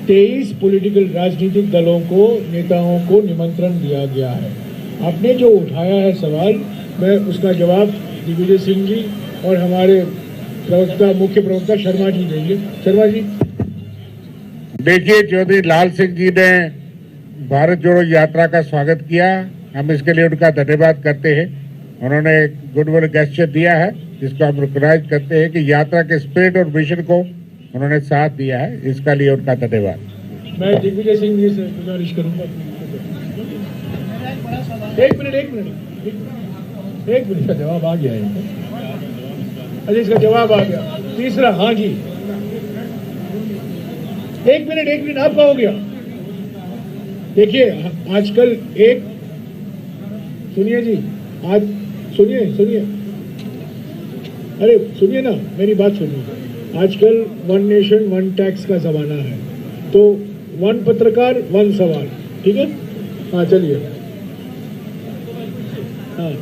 23 पॉलिटिकल राजनीतिक दलों को नेताओं को निमंत्रण दिया गया है। आपने जो उठाया है सवाल, मैं उसका जवाब दिग्विजय सिंह जी और हमारे प्रवक्ता मुख्य प्रवक्ता शर्मा जी देंगे। शर्मा जी। देखिए, चौधरी लाल सिंह जी ने भारत जोड़ो यात्रा का स्वागत किया, हम इसके लिए उनका धन्यवाद करते हैं। उन्होंने गुडविल गेस्चर दिया है जिसको हम रिकॉग्नाइज करते हैं कि यात्रा के स्पिरिट और मिशन को उन्होंने साथ दिया है, इसका लिए उनका धन्यवाद। मैं दिग्विजय सिंह जी से गुजारिश करूंगा, एक मिनट का जवाब आ गया है। अच्छा, इसका जवाब आ गया। तीसरा, हाँ जी, एक मिनट आपका हो गया। देखिए आजकल एक सुनिए जी, आज सुनिए अरे सुनिए ना, मेरी बात सुनिए। आजकल 1 नेशन 1 टैक्स का जमाना है, तो 1 पत्रकार 1 सवाल, ठीक है? हाँ चलिए। हाँ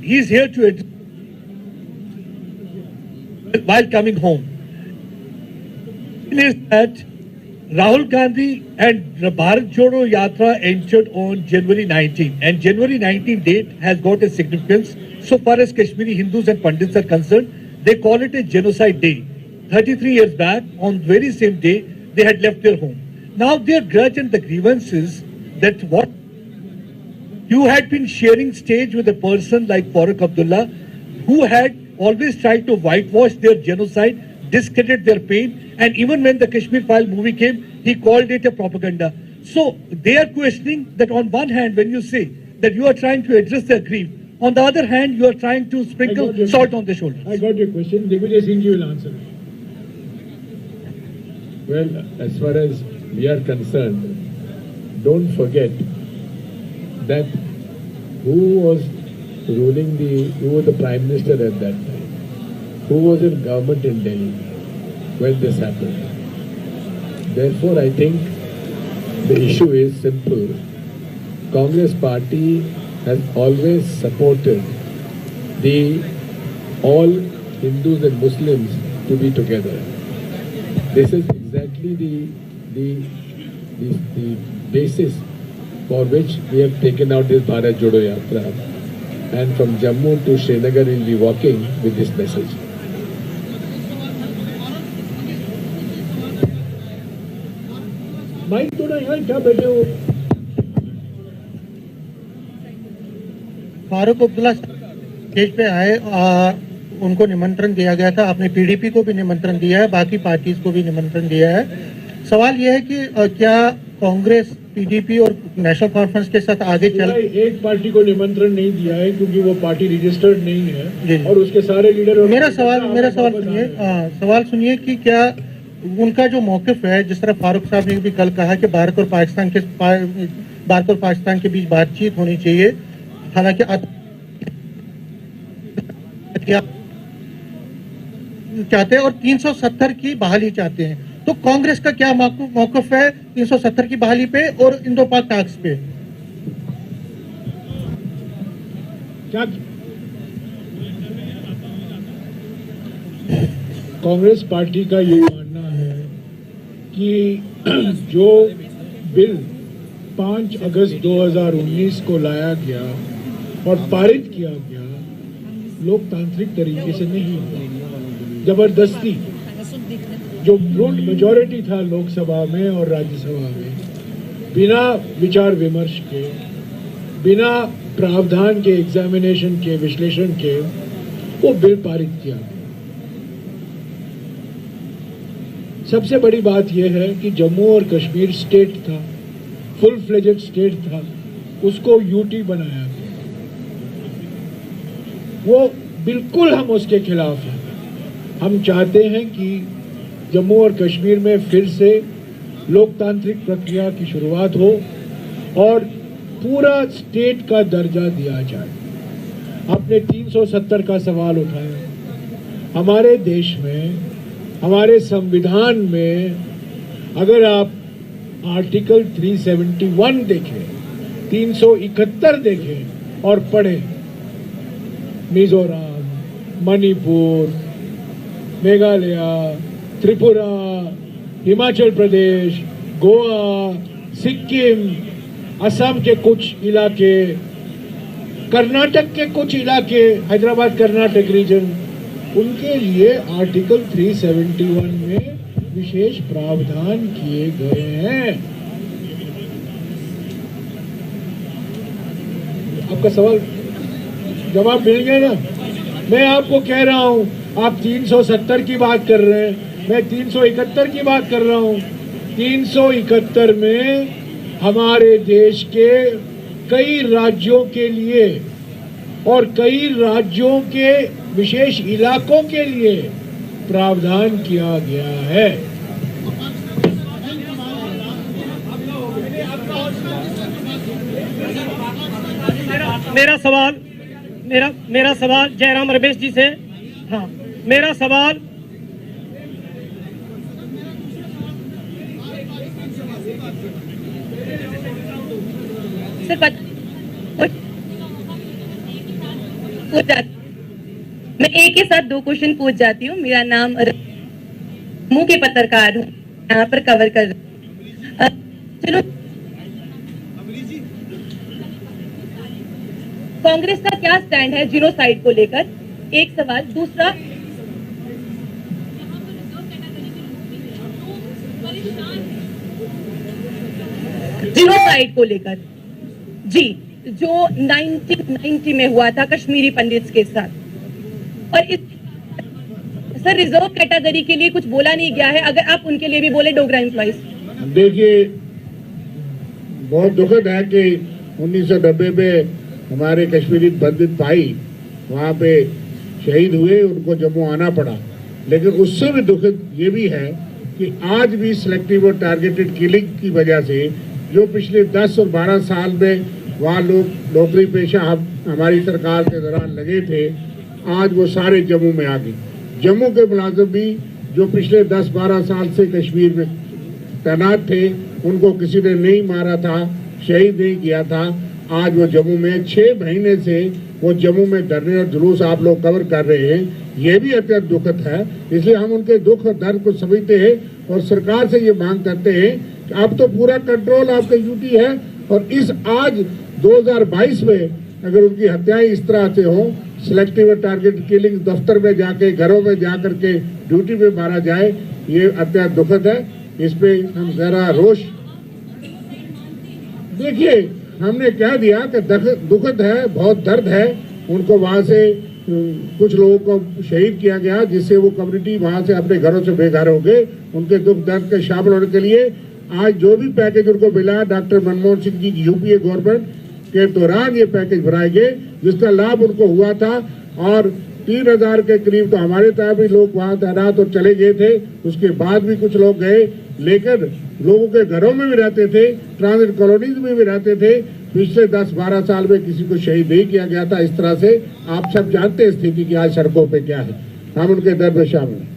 he is here to while coming home is that Rahul Gandhi and Bharat Jodo Yatra entered on January 19, and January 19 date has got a significance so far as Kashmiri Hindus and Pandits are concerned. They call it a genocide day. 33 years back, on very same day, they had left their home. Now their grudge and the grievances that what you had been sharing stage with a person like Farooq Abdullah, who had always tried to whitewash their genocide, discredit their pain, and even when the Kashmir File movie came, he called it a propaganda. So they are questioning that on one hand, when you say that you are trying to address their grief, on the other hand, you are trying to sprinkle salt on their shoulders. I got your question. Digvijay Singh ji will answer. Well, as far as we are concerned, don't forget that who was the Prime Minister at that time? Who was in government in Delhi when this happened? Therefore, I think the issue is simple. Congress Party has always supported all Hindus and Muslims to be together. This is exactly the basis for which we have taken out this Bharat Jodo Yatra, and from Jammu to Srinagar we will be walking with this message. Mike थोड़ा यहाँ क्या बैठे हो? Farooq Abdullah stage पे आए, उनको निमंत्रण दिया गया था। आपने पीडीपी को भी निमंत्रण दिया है, बाकी पार्टीज को भी निमंत्रण दिया है। सवाल यह है कि क्या कांग्रेस, पीडीपी और नेशनल कॉन्फ्रेंस के साथ आगे चल? एक पार्टी को निमंत्रण नहीं दिया है क्योंकि वो पार्टी रजिस्टर्ड नहीं है और उसके सारे लीडर। मेरा सवाल सुनिए कि क्या उनका जो मौकिफ है, जिस तरह फारूक साहब ने भी कल कहा कि भारत और पाकिस्तान के बीच बातचीत होनी चाहिए, हालांकि चाहते हैं और 370 की बहाली चाहते हैं, तो कांग्रेस का क्या मौकिफ है 370 की बहाली पे और इंडो पाक टैक्स पे? क्या कांग्रेस पार्टी का ये मानना है कि जो बिल 5 अगस्त 2019 को लाया गया और पारित किया गया लोकतांत्रिक तरीके से नहीं हुआ। जबरदस्ती जो ब्रूट मेजॉरिटी था लोकसभा में और राज्यसभा में, बिना विचार विमर्श के, बिना प्रावधान के, एग्जामिनेशन के, विश्लेषण के वो बिल पारित किया। सबसे बड़ी बात यह है कि जम्मू और कश्मीर स्टेट था, फुल फ्लेजेड स्टेट था, उसको यूटी बनाया गया। वो बिल्कुल हम उसके खिलाफ हैं। हम चाहते हैं कि जम्मू और कश्मीर में फिर से लोकतांत्रिक प्रक्रिया की शुरुआत हो और पूरा स्टेट का दर्जा दिया जाए। आपने 370 का सवाल उठाया। हमारे देश में, हमारे संविधान में अगर आप आर्टिकल 371 देखें, 371 देखें और पढ़ें, मिजोरम, मणिपुर, मेघालय, त्रिपुरा, हिमाचल प्रदेश, गोवा, सिक्किम, असम के कुछ इलाके, कर्नाटक के कुछ इलाके, हैदराबाद कर्नाटक रीजन, उनके लिए आर्टिकल 371 में विशेष प्रावधान किए गए हैं। आपका सवाल जवाब मिल गया ना? मैं आपको कह रहा हूं, आप 370 की बात कर रहे हैं, मैं 371 की बात कर रहा हूं। 371 में हमारे देश के कई राज्यों के लिए और कई राज्यों के विशेष इलाकों के लिए प्रावधान किया गया है। मेरा सवाल जयराम रमेश जी से। हाँ, मेरा सवाल मैं एक के साथ 2 क्वेश्चन पूछ जाती हूँ। मेरा नाम मुंह के पत्रकार हूँ, यहाँ पर कवर कर चलो। कांग्रेस का क्या स्टैंड है जीनोसाइड को लेकर? एक सवाल। दूसरा, जीनोसाइड को लेकर जी, जो 1990 में हुआ था कश्मीरी पंडित्स के साथ, और इस सर रिजर्व कैटेगरी के लिए कुछ बोला नहीं गया है। अगर आप उनके लिए भी बोले, डोगरा एम्प्लॉइज। देखिए, बहुत दुखद है कि 1990 में हमारे कश्मीरी पंडित भाई वहाँ पे शहीद हुए, उनको जम्मू आना पड़ा। लेकिन उससे भी दुखद ये भी है कि आज भी सिलेक्टिव और टारगेटेड किलिंग की वजह से जो पिछले 10 और 12 साल में वहाँ लोग नौकरी पेशा हमारी सरकार के दौरान लगे थे, आज वो सारे जम्मू में आ गए। जम्मू के मुलाजिम भी जो पिछले 10-12 साल से कश्मीर में तैनात थे, उनको किसी ने नहीं मारा था, शहीद नहीं किया था, आज वो जम्मू में 6 महीने से वो जम्मू में धरने और जुलूस आप लोग कवर कर रहे हैं। ये भी अत्यंत दुखद है। इसलिए हम उनके दुख और दर्द को समझते हैं और सरकार से ये मांग करते हैं कि अब तो पूरा कंट्रोल आपका यूटी है, और इस आज 2022 में अगर उनकी हत्याएं इस तरह से हो, सिलेक्टिव और टारगेट किलिंग, दफ्तर में जाके, घरों में जाकर के ड्यूटी में मारा जाए, ये अत्यंत दुखद है। इस पे हम जरा रोष, देखिए हमने कह दिया कि दुखद है, बहुत दर्द है। उनको वहां से कुछ लोगों को शहीद किया गया, जिससे वो कम्युनिटी वहां से अपने घरों से बेघर हो गए। उनके दुख दर्द के शामिल होने के लिए आज जो भी पैकेज उनको मिला, डॉक्टर मनमोहन सिंह जी की यूपीए गवर्नमेंट के दौरान ये पैकेज बनाए गए, जिसका लाभ उनको हुआ था। और 3000 के करीब तो हमारे तरह भी लोग वहां तैनात और चले गए थे। उसके बाद भी कुछ लोग गए, लेकिन लोगों के घरों में भी रहते थे, ट्रांजिट कॉलोनीज में भी रहते थे। पिछले 10-12 साल में किसी को शहीद नहीं किया गया था इस तरह से। आप सब जानते हैं स्थिति की आज सड़कों पे क्या है। हम उनके दर्द में शामिल हैं।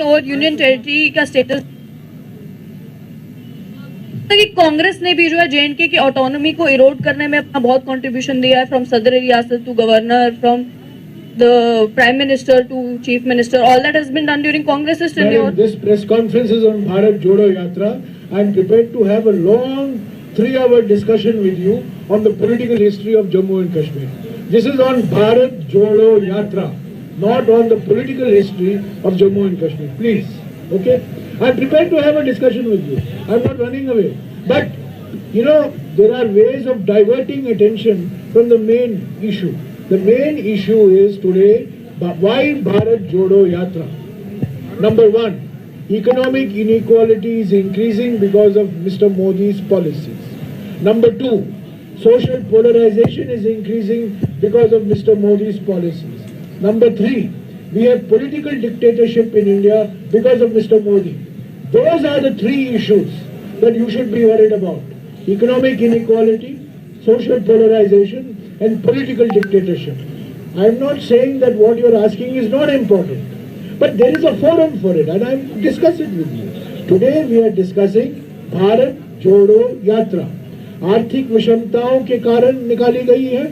और यूनियन टेरिटरी का स्टेटस कि कांग्रेस ने भी जो है जेएंडके की ऑटोनॉमी को इरोड करने में अपना बहुत कंट्रीब्यूशन दिया है, from Sadar Riyasat to governor, from the Prime Minister to Chief Minister, all that has been done during Congress's tenure. Madam, this press conference is on Bharat Jodo Yatra. I am prepared to have a long 3-hour discussion with you on the political history of Jammu and Kashmir. This is on Bharat Jodo Yatra, not on the political history of Jammu and Kashmir. Please, okay? I am prepared to have a discussion with you. I am not running away. But, you know, there are ways of diverting attention from the main issue. The main issue is today, why Bharat Jodo Yatra? Number one, economic inequality is increasing because of Mr. Modi's policies. Number two, social polarization is increasing because of Mr. Modi's policies. Number three, we have political dictatorship in India because of Mr. Modi. Those are the three issues that you should be worried about. Economic inequality, social polarization, and political dictatorship. I am not saying that what you are asking is not important, but there is a forum for it, and I am discussing with you. Today we are discussing Bharat Jodo Yatra. आर्थिक विषमताओं के कारण निकाली गई है,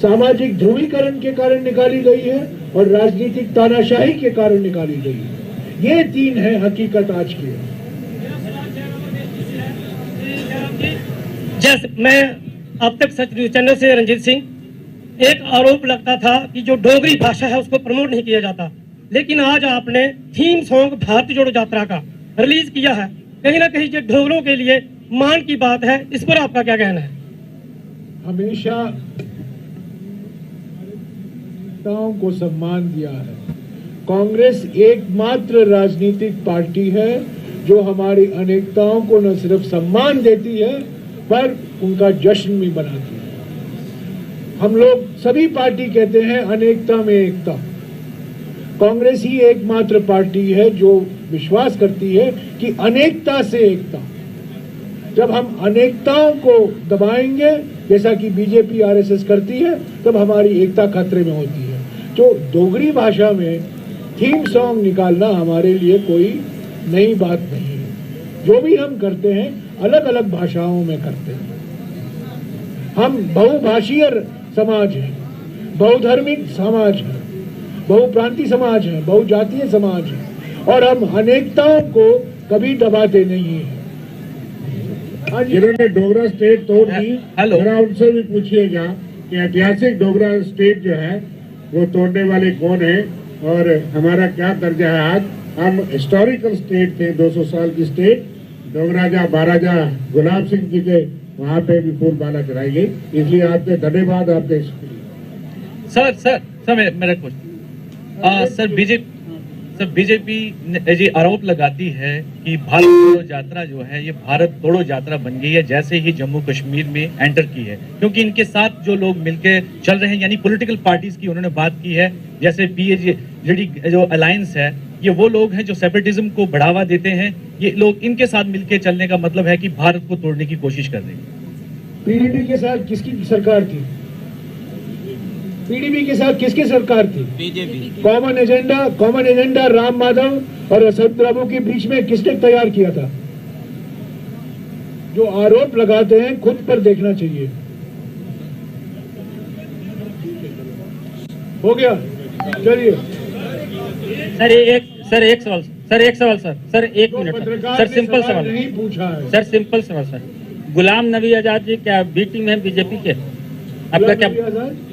सामाजिक ध्रुवीकरण के कारण निकाली गई है और राजनीतिक तानाशाही के कारण निकाली गई है। ये तीन है हकीकत आज की। जैसे मैं अब तक सच न्यूज चैनल से रंजीत सिंह, एक आरोप लगता था कि जो डोगरी भाषा है उसको प्रमोट नहीं किया जाता, लेकिन आज आपने थीम सॉन्ग भारत जोड़ो यात्रा का रिलीज किया है। कहीं ना कहीं जो डोगरों के लिए मान की बात है, इस पर आपका क्या कहना है? हमेशा को सम्मान दिया है। कांग्रेस एकमात्र राजनीतिक पार्टी है जो हमारी अनेकताओं को न सिर्फ सम्मान देती है पर उनका जश्न भी बनाती है। हम लोग सभी पार्टी कहते हैं अनेकता में एकता। कांग्रेस ही एकमात्र पार्टी है जो विश्वास करती है कि अनेकता से एकता। जब हम अनेकताओं को दबाएंगे, जैसा कि बीजेपी आरएसएस करती है, तब हमारी एकता खतरे में होती है। तो डोगरी भाषा में थीम सॉन्ग निकालना हमारे लिए कोई नई बात नहीं है। जो भी हम करते हैं अलग अलग भाषाओं में करते हैं। हम बहुभाषीय समाज हैं, बहुधर्मिक समाज है, बहुप्रांतीय समाज है, बहुजातीय समाज है और हम अनेकताओं को कभी दबाते नहीं हैं। जिन्होंने डोगरा स्टेट तोड़ दी, जरा उनसे भी पूछिएगा कि ऐतिहासिक डोगरा स्टेट जो है वो तोड़ने वाले कौन है और हमारा क्या दर्जा है। आज हम हिस्टोरिकल स्टेट थे, 200 साल की स्टेट। डोगराजा महाराजा गुलाब सिंह जी के वहाँ पे भी फूल माला चढ़ाई गई। इसलिए आपके धन्यवाद आपके। सर मेरा क्वेश्चन सर बीजेपी जी आरोप लगाती है कि भारत जोड़ो यात्रा जो है ये भारत तोड़ो यात्रा बन गई है जैसे ही जम्मू कश्मीर में एंटर की है, क्योंकि इनके साथ जो लोग मिलके चल रहे हैं यानी पॉलिटिकल पार्टीज की उन्होंने बात की है, जैसे पीएजी जो अलायंस है, ये वो लोग हैं जो सेपरेटिज्म को बढ़ावा देते हैं। ये लोग इनके साथ मिलके चलने का मतलब है कि भारत को तोड़ने की कोशिश कर रहे हैं। पीडीपी के साथ किसकी सरकार थी? पीडीपी के साथ किसकी सरकार थी? BJP. Common agenda Ram Madhav और असद प्रभु के बीच में किसने तैयार किया था? जो आरोप लगाते हैं खुद पर देखना चाहिए। हो गया, चलिए। सर एक सवाल सर 1 मिनट सर, सिंपल सवाल नहीं पूछा है सर, सिंपल सवाल सर। गुलाम नबी आजाद जी क्या बी टीम है बीजेपी के? आपका क्या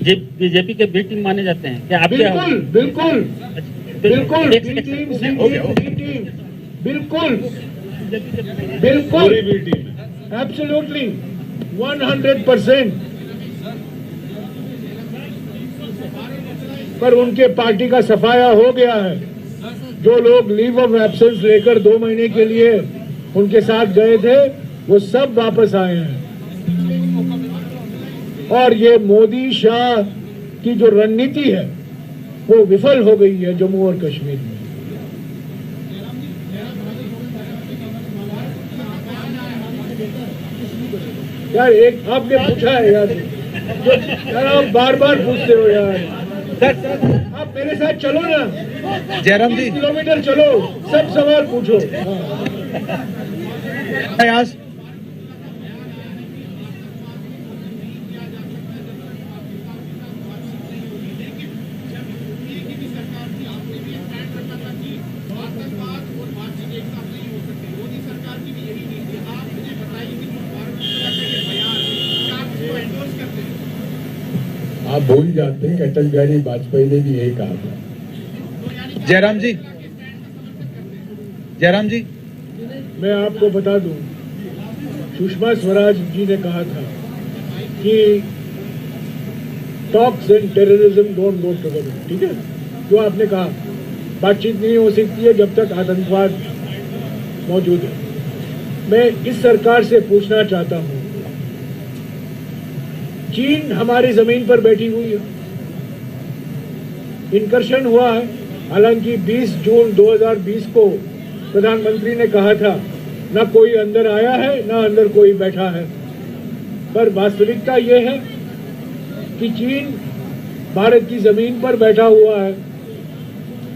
जी बीजेपी के बी टीम माने जाते हैं क्या? बिल्कुल बिल्कुल बिल्कुल बिल्कुल बिल्कुल एब्सोल्युटली 100%। पर उनके पार्टी का सफाया हो गया है। जो लोग लीव ऑफ एब्सेंस लेकर 2 महीने के लिए उनके साथ गए थे वो सब वापस आए हैं। और ये मोदी शाह की जो रणनीति है वो विफल हो गई है जम्मू और कश्मीर में। यार एक आपने पूछा है यार आप बार बार पूछते हो यार। आप मेरे साथ चलो ना, जयराम जी 20 किलोमीटर चलो, सब सवाल पूछो। आप भूल जाते हैं कि अटल बिहारी वाजपेयी ने भी यही कहा था। जयराम जी, जयराम जी, मैं आपको बता दूं, सुषमा स्वराज जी ने कहा था कि talks and terrorism don't go together. ठीक है, जो आपने कहा, बातचीत नहीं हो सकती है जब तक आतंकवाद मौजूद है। मैं इस सरकार से पूछना चाहता हूं, चीन हमारी जमीन पर बैठी हुई है, इनकर्शन हुआ है। हालांकि 20 जून 2020 को प्रधानमंत्री ने कहा था ना कोई अंदर आया है ना अंदर कोई बैठा है, पर वास्तविकता यह है कि चीन भारत की जमीन पर बैठा हुआ है।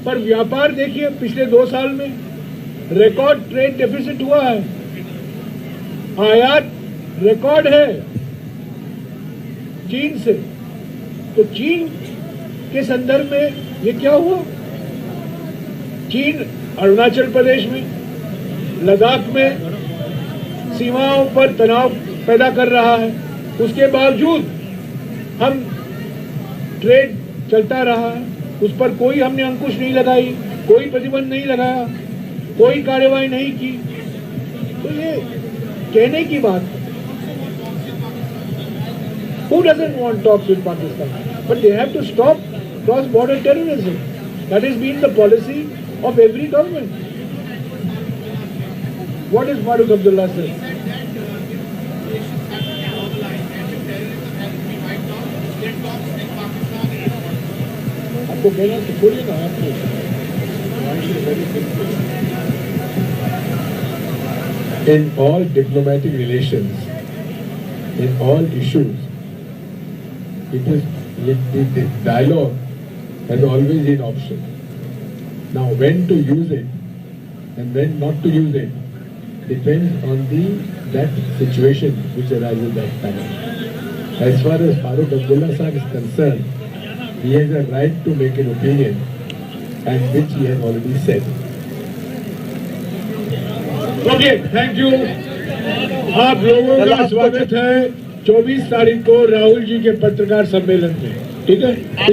पर व्यापार देखिए, पिछले 2 साल में रिकॉर्ड ट्रेड डेफिसिट हुआ है, आयात रिकॉर्ड है चीन से। तो चीन के संदर्भ में ये क्या हुआ? चीन अरुणाचल प्रदेश में, लद्दाख में सीमाओं पर तनाव पैदा कर रहा है, उसके बावजूद हम ट्रेड चलता रहा है, उस पर कोई हमने अंकुश नहीं लगाई, कोई प्रतिबंध नहीं लगाया, कोई कार्रवाई नहीं की। तो ये कहने की बात है। Who doesn't want talks with Pakistan? But they have to stop cross-border terrorism. That has been the policy of every government. What is Farooq Abdullah saying? आपको कहना तो बोलिए ना आपको। In all diplomatic relations, in all issues, the dialogue has always been option. Now, when to use it and when not to use it depends on that situation which arises that time. As far as Farooq Abdullah Sahib is concerned, he has a right to make an opinion, and which he has already said. Okay, thank you. आप लोगों का स्वागत है 24 तारीख को राहुल जी के पत्रकार सम्मेलन में। ठीक है, इसके